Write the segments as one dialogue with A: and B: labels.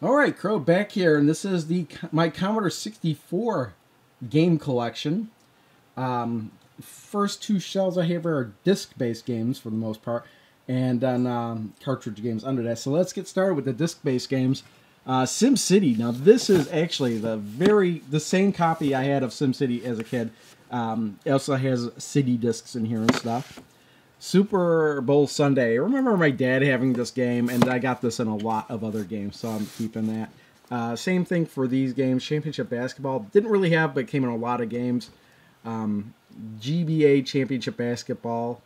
A: All right, Crow, back here, and this is my Commodore 64 game collection. First two shells I have are disc-based games for the most part, and then cartridge games under that. So let's get started with the disc-based games. SimCity. Now this is actually the same copy I had of SimCity as a kid. It also has city discs in here and stuff. Super Bowl Sunday. I remember my dad having this game, and I got this in a lot of other games, so I'm keeping that. Same thing for these games. Championship Basketball. Didn't really have, but came in a lot of games. GBA Championship Basketball.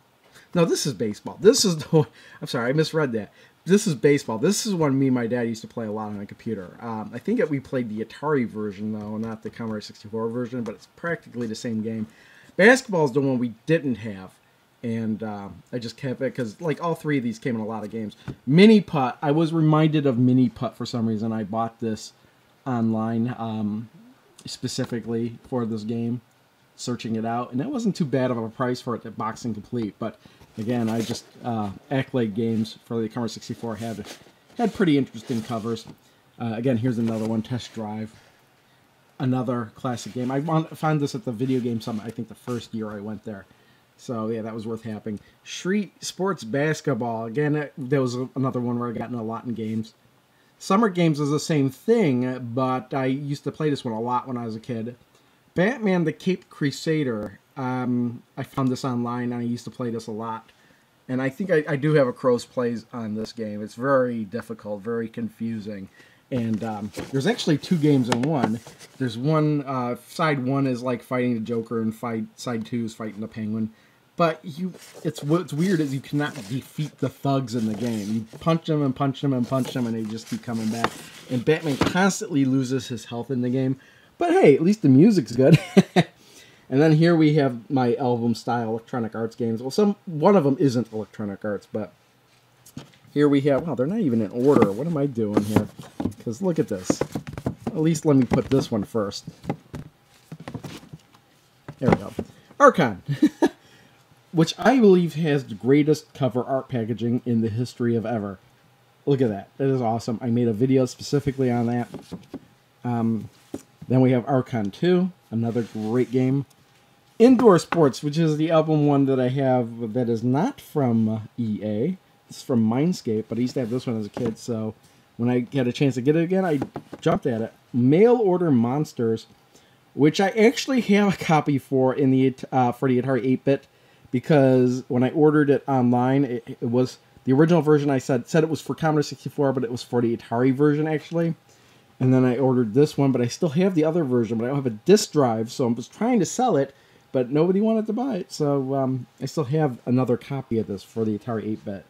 A: No, this is baseball. This is the... I'm sorry, I misread that. This is baseball. This is one me and my dad used to play a lot on a computer. I think we played the Atari version, though, not the Commodore 64 version, but it's practically the same game. Basketball is the one we didn't have. And I just kept it because, like, all three of these came in a lot of games. Mini Putt. I was reminded of Mini Putt for some reason. I bought this online specifically for this game, searching it out. And it wasn't too bad of a price for it at Boxing Complete. But, again, I just... Accolade games for the Commodore 64 had pretty interesting covers. Again, here's another one, Test Drive. Another classic game. I found this at the Video Game Summit, I think the first year I went there. So, yeah, that was worth having. Street Sports Basketball. Again, there was another one where I got in a lot in games. Summer Games is the same thing, but I used to play this one a lot when I was a kid. Batman the Caped Crusader. I found this online, and I used to play this a lot. And I think I do have a Crow's Plays on this game. It's very difficult, very confusing. And there's actually two games in one. There's one, side one is like fighting the Joker, and side two is fighting the Penguin. But what's weird is you cannot defeat the thugs in the game. You punch them and punch them and punch them, and they just keep coming back. And Batman constantly loses his health in the game. But hey, at least the music's good. And then here we have my album-style Electronic Arts games. Well, one of them isn't Electronic Arts, but here we have... Wow, they're not even in order. What am I doing here? Because look at this. At least let me put this one first. There we go. Archon. Which I believe has the greatest cover art packaging in the history of ever. Look at that. That is awesome. I made a video specifically on that. Then we have Archon 2, another great game. Indoor Sports, which is the album one that I have that is not from EA. It's from Mindscape, but I used to have this one as a kid, so when I had a chance to get it again, I jumped at it. Mail Order Monsters, which I actually have a copy for the Atari 8-bit, because when I ordered it online, it was the original version. I said it was for Commodore 64, but it was for the Atari version actually. And then I ordered this one, but I still have the other version, but I don't have a disc drive, so I was trying to sell it, but nobody wanted to buy it. So I still have another copy of this for the Atari 8-bit,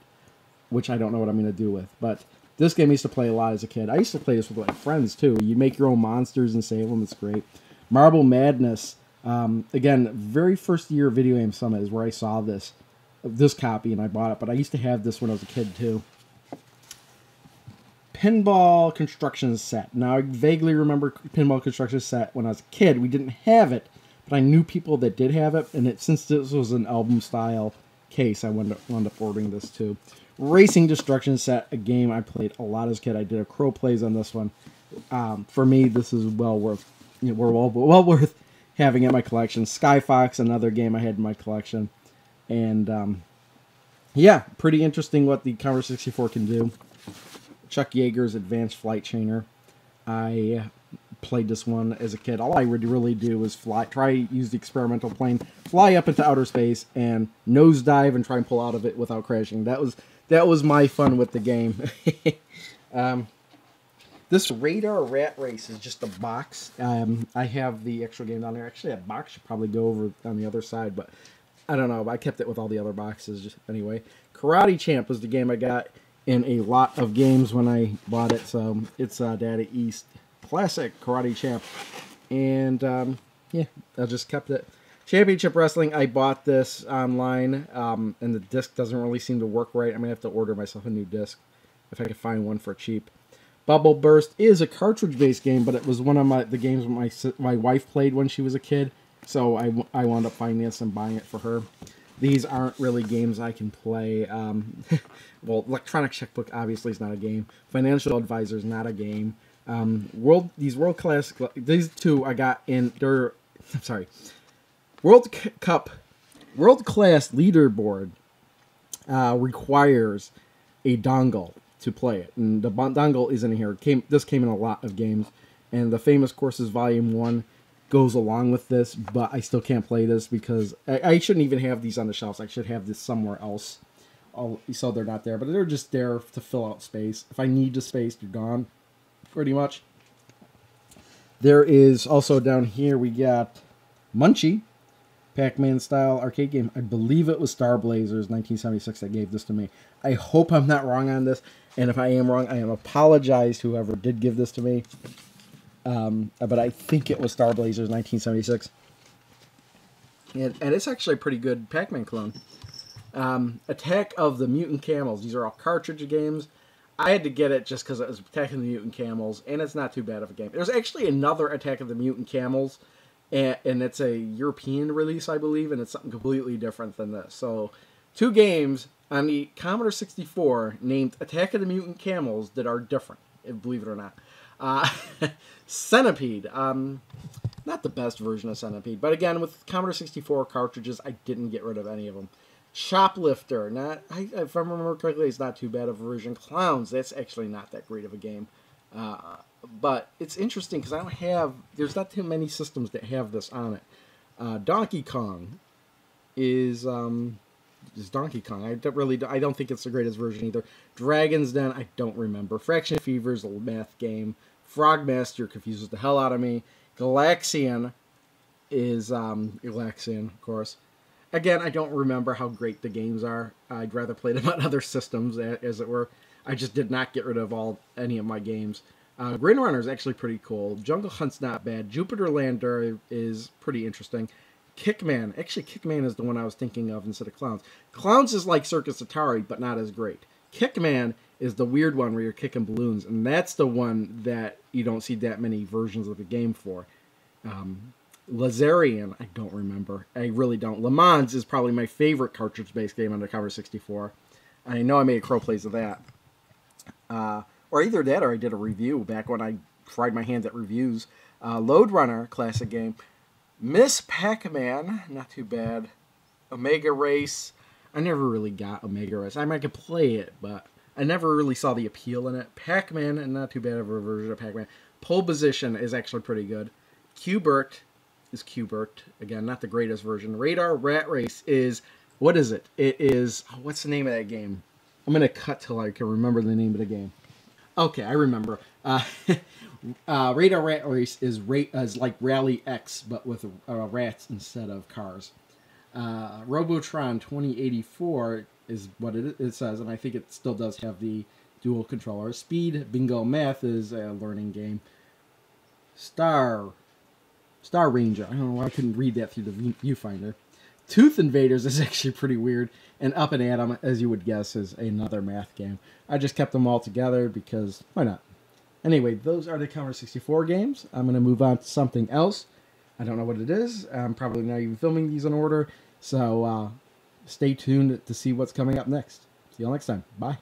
A: which I don't know what I'm going to do with. But this game I used to play a lot as a kid. I used to play this with my friends too. You make your own monsters and save them. It's great. Marble Madness. Again, very first year Video Game Summit is where I saw this copy and I bought it. But I used to have this when I was a kid too. Pinball Construction Set. Now, I vaguely remember Pinball Construction Set when I was a kid. We didn't have it, but I knew people that did have it. And since this was an album-style case, I wound up ordering this too. Racing Destruction Set, a game I played a lot as a kid. I did a Crow Plays on this one. For me, this is well worth having in my collection. Sky Fox, another game I had in my collection. And, yeah, pretty interesting what the Commodore 64 can do. Chuck Yeager's Advanced Flight Trainer. I played this one as a kid. All I would really do was use the experimental plane, fly up into outer space, and nosedive and try and pull out of it without crashing. That was my fun with the game. This Radar Rat Race is just a box. I have the extra game down there. Actually, that box should probably go over on the other side, but I don't know. I kept it with all the other boxes just anyway. Karate Champ was the game I got in a lot of games when I bought it, so it's Data East Classic Karate Champ. And, yeah, I just kept it. Championship Wrestling, I bought this online, and the disc doesn't really seem to work right. I'm going to have to order myself a new disc if I can find one for cheap. Bubble Burst is a cartridge-based game, but it was one of the games my wife played when she was a kid, so I wound up finding this and buying it for her. these aren't really games I can play. Well, Electronic Checkbook obviously is not a game. Financial Advisor is not a game. World Class, these two I got in. I'm sorry, World Cup, World Class Leaderboard requires a dongle to play it, and the dongle isn't here. This came in a lot of games, and the Famous Courses Volume 1 goes along with this, but I still can't play this because I shouldn't even have these on the shelves. I should have this somewhere else. So they're not there, but they're just there to fill out space. If I need the space, they're gone, pretty much. There is also down here, we got Munchie, Pac-Man style arcade game. I believe it was Star Blazers 1976 that gave this to me. I hope I'm not wrong on this, and if I am wrong, I am apologize to whoever did give this to me. But I think it was Star Blazers 1976. And it's actually a pretty good Pac-Man clone. Attack of the Mutant Camels. These are all cartridge games. I had to get it just because it was Attack of the Mutant Camels, and it's not too bad of a game. There's actually another Attack of the Mutant Camels, and it's a European release, I believe, and it's something completely different than this. So, 2 games on the Commodore 64 named Attack of the Mutant Camels that are different, believe it or not. Centipede. Not the best version of Centipede, but again, with Commodore 64 cartridges, I didn't get rid of any of them. Shoplifter. If I remember correctly, it's not too bad of a version. Clowns. That's actually not that great of a game. But it's interesting because there's not too many systems that have this on it. Donkey Kong is Donkey Kong. I don't think it's the greatest version either. Dragon's Den, I don't remember. Fraction Fever is a math game. Frogmaster confuses the hell out of me. Galaxian is Galaxian, of course. Again, I don't remember how great the games are. I'd rather play them on other systems, as it were. I just did not get rid of any of my games. Grin Runner is actually pretty cool. Jungle Hunt's not bad. Jupiter Lander is pretty interesting. Kickman. Actually, Kickman is the one I was thinking of instead of Clowns. Clowns is like Circus Atari, but not as great. Kickman is the weird one where you're kicking balloons, and that's the one that you don't see that many versions of the game for. Lazarian, I don't remember. I really don't. Le Mans is probably my favorite cartridge-based game on the Commodore 64. I know I made a Crow Plays of that. Or either that or I did a review back when I tried my hands at reviews. Lode Runner, classic game. Miss Pac-Man, not too bad. Omega Race. I never really got Omega Race. I could play it, but I never really saw the appeal in it. Pac-Man, and not too bad of a version of Pac-Man. Pole Position is actually pretty good. Q*bert is Q*bert. Again, not the greatest version. Radar Rat Race is, what is it? It is, what's the name of that game? I'm going to cut till I can remember the name of the game. Okay, I remember. Radar Rat Race is like Rally X, but with rats instead of cars. Robotron 2084 is what it says, and I think it still does have the dual controller. Speed Bingo Math is a learning game. Star Ranger. I don't know why I couldn't read that through the viewfinder. Tooth Invaders is actually pretty weird. And Up and Atom, as you would guess, is another math game. I just kept them all together because why not? Anyway, those are the Commodore 64 games. I'm going to move on to something else. I don't know what it is. I'm probably not even filming these in order. So stay tuned to see what's coming up next. See you all next time. Bye.